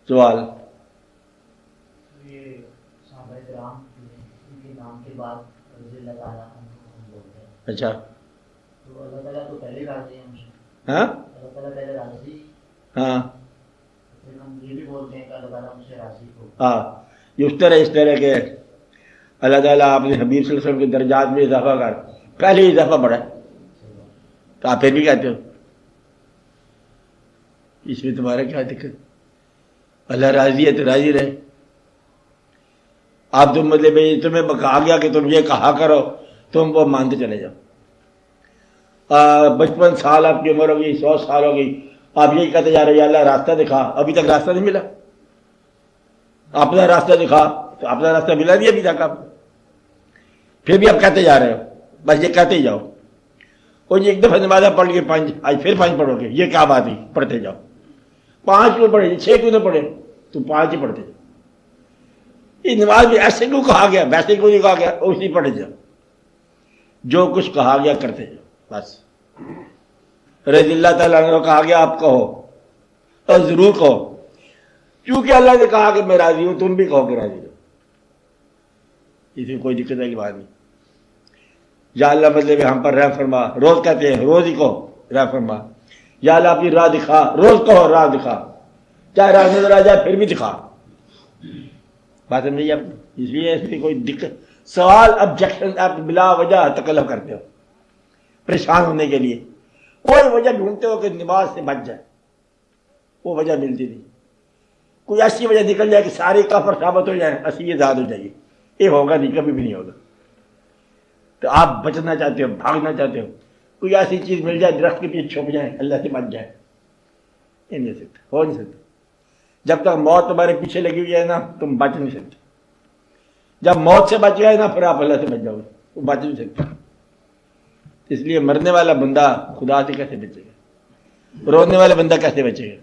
سوال یہ صحابہ کرام ان کے نام کے بعد رضی اللہ تعالیٰ ہم بولتے ہیں. اچھا تو اللہ تعالیٰ تو پہلے راضی ہیں ہم سے. ہاں اللہ تعالیٰ پہلے راضی. ہاں پھر ہم یہ بھی بولتے ہیں کہ اللہ تعالیٰ ہم سے راضی ہو. ہاں یہ اس طرح کے اللہ تعالیٰ آپ نے حبیب صلی اللہ علیہ وسلم کے درجات میں اضافہ کر پہلے ہی اضافہ بڑھا تو آپ پھر بھی کہتے ہو اس میں تمہارا کیا دقت؟ اللہ راضی ہے تو راضی رہے. آپ تم مطلب تمہیں کہا گیا کہ تم یہ کہا کرو تم وہ مانتے چلے جاؤ. 55 سال آپ کی عمر ہو گئی 100 سال ہو گئی آپ یہی کہتے جا رہے ہیں اللہ راستہ دکھا ابھی تک راستہ نہیں ملا. اپنا راستہ دکھا تو اپنا راستہ ملا نہیں ابھی تک. آپ پھر بھی آپ کہتے جا رہے ہو بس یہ کہتے ہی جاؤ. اور یہ ایک دفعہ نمازہ پڑھ کے 5 آج پھر 5 پڑھو گے یہ کیا بات ہے پڑھتے جاؤ. 5 کیوں پڑھے 6 کیوں نہ پڑھے تو 5 ہی پڑھتے جاؤ. یہ نماز بھی ایسے کیوں کہا گیا ویسے کیوں نہیں کہا گیا اسی پڑھے جاؤ. جو کچھ کہا گیا کرتے جاؤ بس. رضی اللہ تعالیٰ عنہ کہا گیا آپ کہو اور ضرور کہو کیونکہ اللہ نے کہا کہ میں راضی ہوں تم بھی کہو کہ راضی ہو. اس میں کوئی دقت کی بات نہیں. یا اللہ مطلب ہم پر رحم فرما روز کہتے ہیں روز ہی کہو رحم فرما. یا اللہ اپنی راہ دکھا روز کہو راہ دکھا چاہے راہ نظر آ جائے پھر بھی دکھا. بات سمجھیے آپ. اس لیے اس میں کوئی دقت سوال آبجیکشن آپ بلا وجہ تکلف کرتے ہو پریشان ہونے کے لیے. کوئی وجہ ڈھونڈتے ہو کہ نماز سے بچ جائے وہ وجہ ملتی نہیں. کوئی ایسی وجہ نکل جائے کہ ساری کافر ثابت ہو جائے اسی یہ زیاد ہو جائے یہ ہوگا نہیں کبھی بھی نہیں ہوگا. تو آپ بچنا چاہتے ہو بھاگنا چاہتے ہو کوئی ایسی چیز مل جائے درخت کے پیچھے چھپ جائے اللہ سے بچ جائے یہ نہیں سکتا ہو نہیں سکتا. جب تک موت تمہارے پیچھے لگی ہوئی ہے نا تم بچ نہیں سکتے. جب موت سے بچ گئے نا پھر آپ اللہ سے بچ جاؤ گے وہ بچ نہیں سکتے. اس لیے مرنے والا بندہ خدا سے کیسے بچے گا رونے والا بندہ کیسے بچے گا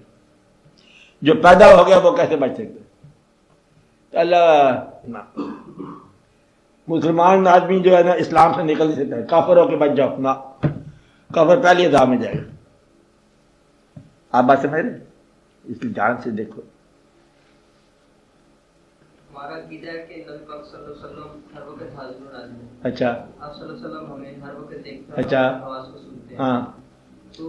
جو پیدا ہو گیا وہ کیسے بچ سکتا. اللہ مسلمان آدمی جو ہے نا اسلام سے نکل نہیں سکتا ہے کافر ہو کے بچ جاؤ نا کافر پہلے عذاب میں جائے گا. آپ بات سمجھ رہے اس لیے جان سے دیکھو. ہمارا عقیدہ ہے کہ نبی پاک صلی اللہ علیہ وسلم ہر وقت حاضر و ناظر ہیں. اچھا آپ صلی اللہ علیہ وسلم ہمیں ہر وقت دیکھتے ہیں اچھا آواز کو سنتے ہیں. ہاں تو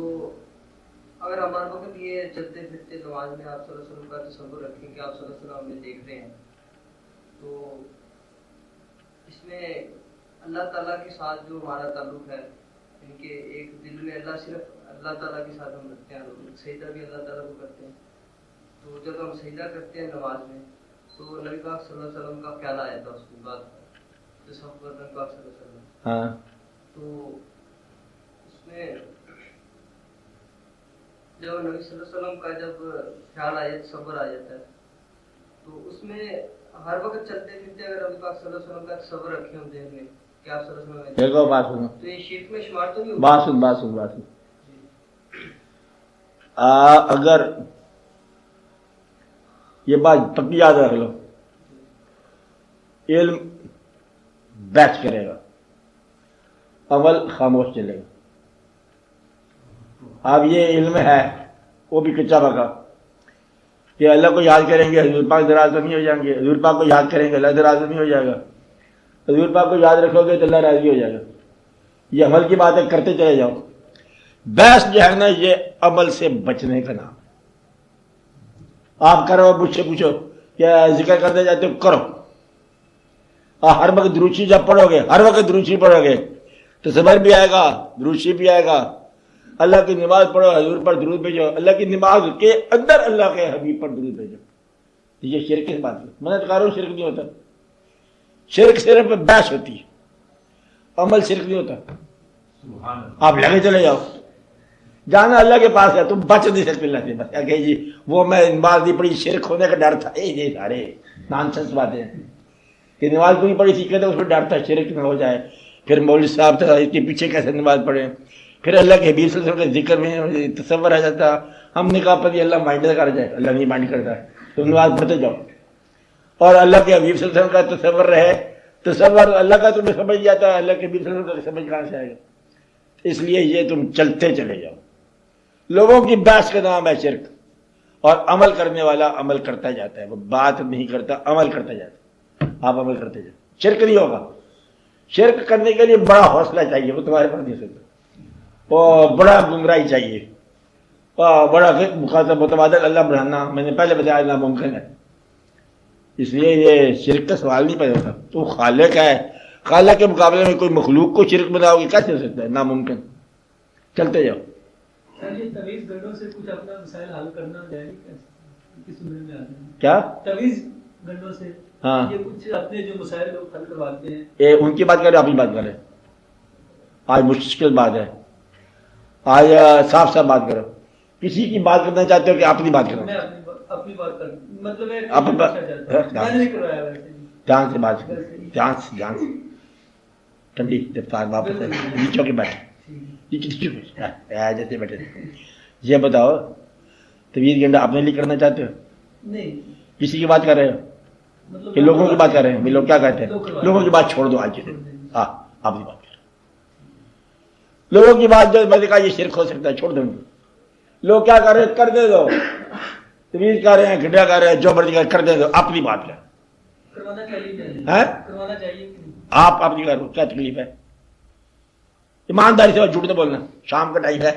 اگر ہمارے وقت یہ چلتے پھرتے نماز میں آپ صلی اللہ علیہ وسلم کا تصور رکھیں کہ آپ صلی اللہ علیہ وسلم ہمیں دیکھ رہے ہیں تو اس میں اللہ تعالیٰ کے ساتھ جو ہمارا تعلق ہے ان کے ایک دل میں اللہ صرف اللہ تعالیٰ کے ساتھ ہم رکھتے ہیں سجدہ بھی اللہ تعالیٰ کو کرتے ہیں. تو جب ہم سجدہ کرتے ہیں نماز میں تو نبی پاک صلی اللہ علیہ وسلم کا خیال آیا تھا اس کے بعد تصور نبی پاک صلی اللہ علیہ وسلم. ہاں تو اس میں جب نبی صلی اللہ علیہ وسلم کا جب خیال آ جاتا تصور آ جاتا ہے تو اس میں ہر وقت چلتے پھرتے اگر نبی پاک صلی اللہ علیہ وسلم کا تصور رکھے ہم ذہن میں کہ آپ صلی اللہ علیہ وسلم دیکھو بات سنو تو یہ شرک میں شمار تو نہیں ہوتا. بات سن اگر یہ بات پکی یاد رکھ لو علم بیٹھ کرے گا عمل خاموش چلے گا. اب یہ علم ہے وہ بھی کچا پکا کہ اللہ کو یاد کریں گے حضور پاک دراز نہیں ہو جائیں گے حضور پاک کو یاد کریں گے اللہ دراز نہیں ہو جائے گا حضور پاک کو یاد رکھو گے تو اللہ راضی ہو جائے گا. یہ عمل کی بات ہے کرتے چلے جاؤ. بحث جو ہے نا یہ عمل سے بچنے کا نام. آپ کرو مجھ سے پوچھو کیا ذکر کرتے جاتے ہو کرو. ہر وقت دروشی جب پڑھو گے ہر وقت دروشی پڑھو گے تو صبر بھی آئے گا دروشی بھی آئے گا. اللہ کی نماز پڑھو حضور پر درود بھیجو اللہ کی نماز کے اندر اللہ کے حبیب پر درود بھیجو. یہ شرک کی بات ہے. میں تو کہہ رہا ہوں شرک نہیں ہوتا. شرک صرف بحث ہوتی ہے عمل شرک نہیں ہوتا. آپ لگے چلے جاؤ جانا اللہ کے پاس ہے تم بچ نہیں سکتے اللہ سے. بس کہ جی وہ میں نماز نہیں پڑھی شرک ہونے کا ڈر تھا. یہ سارے نانسنس باتیں ہیں کہ نماز نہیں پڑھی تھی کہتے اس میں ڈر تھا شرک نہ ہو جائے. پھر مولوی صاحب تھا اس کے پیچھے کیسے نماز پڑھیں. پھر اللہ کے حبیب صلی اللہ علیہ وسلم کے ذکر میں تصور آ جاتا. ہم نے کہا پتہ اللہ مائنڈ کر جائے اللہ نہیں مائنڈ کرتا تم نماز پڑھتے جاؤ. اور اللہ کے حبیب صلی اللہ علیہ وسلم کا تصور رہے تصور اللہ کا تمہیں سمجھ جاتا ہے اللہ کے حبیب صلی اللہ علیہ وسلم کا سمجھ کہاں سے آئے گا. اس لیے یہ تم چلتے چلے جاؤ. لوگوں کی بحث کا نام ہے شرک اور عمل کرنے والا عمل کرتا جاتا ہے، وہ بات نہیں کرتا، عمل کرتا جاتا ہے۔ آپ عمل کرتے جائیں، شرک نہیں ہوگا۔ شرک کرنے کے لیے بڑا حوصلہ چاہیے، وہ تمہارے پاس نہیں سکتا، وہ بڑا گمراہی چاہیے، بڑا مخاطب متبادل اللہ بڑھانا، میں نے پہلے بتایا ناممکن ہے۔ اس لیے یہ شرک کا سوال نہیں پیدا ہوتا۔ تو خالق ہے، خالق کے مقابلے میں کوئی مخلوق کو شرک بناؤ گے، کیسے ہو سکتا ہے؟ ناممکن۔ چلتے جاؤ۔ سر یہ تویز گنڈوں سے کچھ اپنا مسائل حل کرنا جائے کس عمر میں آتے ہیں؟ کیا تویز گنڈوں سے ہاں یہ کچھ اپنے جو مسائل لوگ حل کرواتے ہیں؟ ان کی بات کریں، اپنی بات کریں۔ آج مشکل بات ہے، آج صاف صاف بات کرو۔ کسی کی بات کرنا چاہتے ہو کہ اپنی بات کرو؟ میں اپنی بات کر مطلب ہے اپنی بات- میں نے نہیں کروایا ویسے ہی۔ دھیان سے بات کرو، دھیان سے ٹھنڈی دفتار واپس نیچوں کے بیٹھے جیسے بیٹھے۔ یہ بتاؤ، طویل گنڈا اپنے لیے کرنا چاہتے ہو؟ نہیں کسی کی بات کر رہے ہو مطلب کہ لوگوں کی بات کر رہے ہیں؟ لوگ کیا کہتے ہیں؟ لوگوں کی بات چھوڑ دو آج کے دن۔ ہاں اپنی بات کرو۔ لوگوں کی بات جو میں نے کہا یہ شرک ہو سکتا ہے، چھوڑ دو۔ لوگ کیا کر رہے ہیں کر دے دو، طویل کر رہے ہیں، گڈھا کر رہے ہیں، جو مرضی کر دے دو، اپنی بات کرو۔ کروانا چاہیے ہاں؟ کروانا چاہیے کہ نہیں؟ آپ اپنی کرو، کیا تکلیف ہے؟ ایمانداری سے جھوٹ نہ بولنا، شام کا ٹائم ہے۔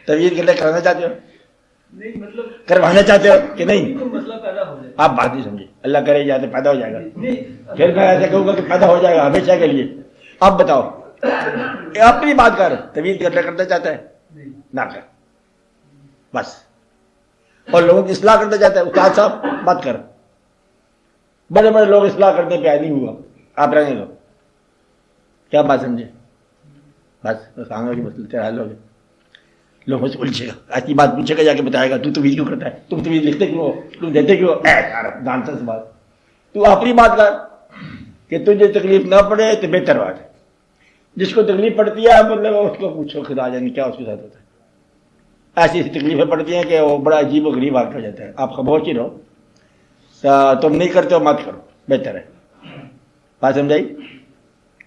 طویل گنڈے کرانا چاہتے ہو؟ نہیں مطلب کروانا چاہتے ہو کہ نہیں؟ کوئی مسئلہ پیدا ہو جائے۔ آپ بات نہیں سمجھے، اللہ کرے جاتے پیدا ہو جائے گا۔ نہیں پھر میں ایسا کہوں گا کہ پیدا ہو جائے گا ہمیشہ کے لیے۔ اب بتاؤ، اپنی بات کر، طویل گنڈا کرنا چاہتا ہے نہیں نہ کر بس۔ اور لوگوں کی اصلاح کرنا چاہتا ہے، استاد صاحب بات کر۔ بڑے بڑے لوگ اصلاح کرنے پہ نہیں ہوا، آپ رہنے دو۔ کیا بات سمجھے؟ بس آگے کی مسئلے تیرا حل ہو گیا۔ لوگوں سے الجھے گا، ایسی بات پوچھے گا، جا کے بتائے گا تو طویل کیوں کرتا ہے، تم طویل لکھتے کیوں ہو، تم دیتے کیوں ہو؟ جانتا سے بات، تو اپنی بات کر کہ تجھے تکلیف نہ پڑے تو بہتر بات ہے۔ جس کو تکلیف پڑتی ہے مطلب اس کو پوچھو خدا جانے کیا اس کے ساتھ ہوتا ہے۔ ایسی ایسی تکلیفیں پڑتی ہیں کہ وہ بڑا عجیب و غریب واقع ہو جاتا ہے۔ آپ خاموش ہی رہو، تم نہیں کرتے ہو مت کرو، بہتر ہے۔ بات سمجھائی؟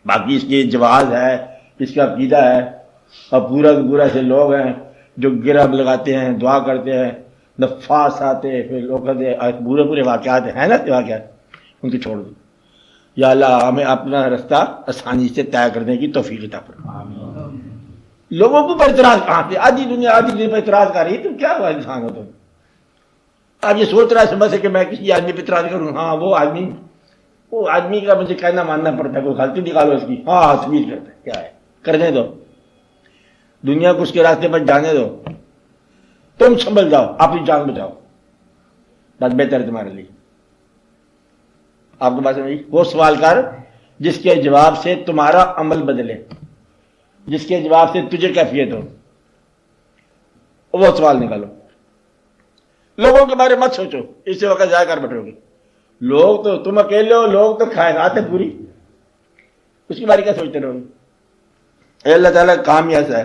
باقی اس کی جواز ہے، اس کا عقیدہ ہے، اور پورا کے پورا سے لوگ ہیں جو گرب لگاتے ہیں، دعا کرتے ہیں، نفاس آتے، پھر لوگ کہتے ہیں پورے پورے واقعات ہیں نا، واقعات ان کو چھوڑ دو۔ یا اللہ ہمیں اپنا راستہ آسانی سے طے کرنے کی توفیق عطا فرما۔ لوگوں کو پر اعتراض کہاں سے؟ آدھی دنیا پر اعتراض کر رہی ہے، تم کیا ہوا انسان ہو تم؟ اب یہ سوچ رہا ہے سمجھ سے کہ میں کسی آدمی پہ اعتراض کروں، ہاں وہ آدمی کا مجھے کہنا ماننا پڑتا ہے، کوئی غلطی نکالو اس کی، ہاں تسویر کرتا ہے، کیا ہے کرنے دو، دنیا کو اس کے راستے پر جانے دو، تم سنبھل جاؤ، اپنی جان بچاؤ، بس بہتر ہے تمہارے لیے۔ آپ کو بات سمجھی؟ وہ سوال کر جس کے جواب سے تمہارا عمل بدلے، جس کے جواب سے تجھے کیفیت ہو، وہ سوال نکالو۔ لوگوں کے بارے مت سوچو، اس سے وقت ضائع کر بیٹھو گے۔ لوگ تو تم اکیلے ہو، لوگ تو کائنات ہے پوری، اس کے بارے کیا سوچتے رہو گے؟ اللہ تعالیٰ کا کام ہی ایسا ہے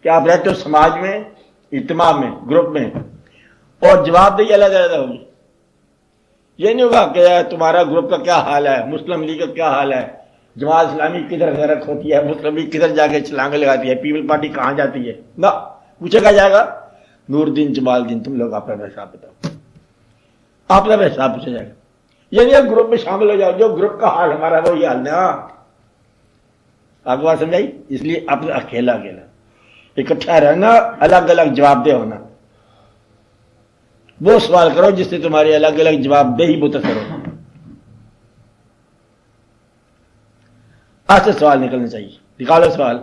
کہ آپ رہتے ہو سماج میں، اجتماع میں، گروپ میں، اور جواب دہی اللہ تعالیٰ ہوگی۔ یہ نہیں ہوگا کہ تمہارا گروپ کا کیا حال ہے، مسلم لیگ کا کیا حال ہے، جماعت اسلامی کدھر غیرت ہوتی ہے، مسلم لیگ کدھر جا کے چھلانگیں لگاتی ہے، پیپل پارٹی کہاں جاتی ہے، نہ پوچھے گا جائے گا نور الدین جمال الدین، تم لوگ اپنا حساب بتاؤ، اپنا حساب پوچھا جائے گا۔ یعنی گروپ میں شامل ہو جاؤ، جو گروپ کا حال ہمارا وہی حال ہے۔ آپ کو بات سمجھائی؟ اس لیے اپنا اکیلا اکٹھا رہنا، الگ الگ جواب دہ ہونا۔ وہ سوال کرو جس سے تمہاری الگ الگ جواب دہی متاثر ہو۔ آج سے سوال نکلنا چاہیے، نکالو سوال۔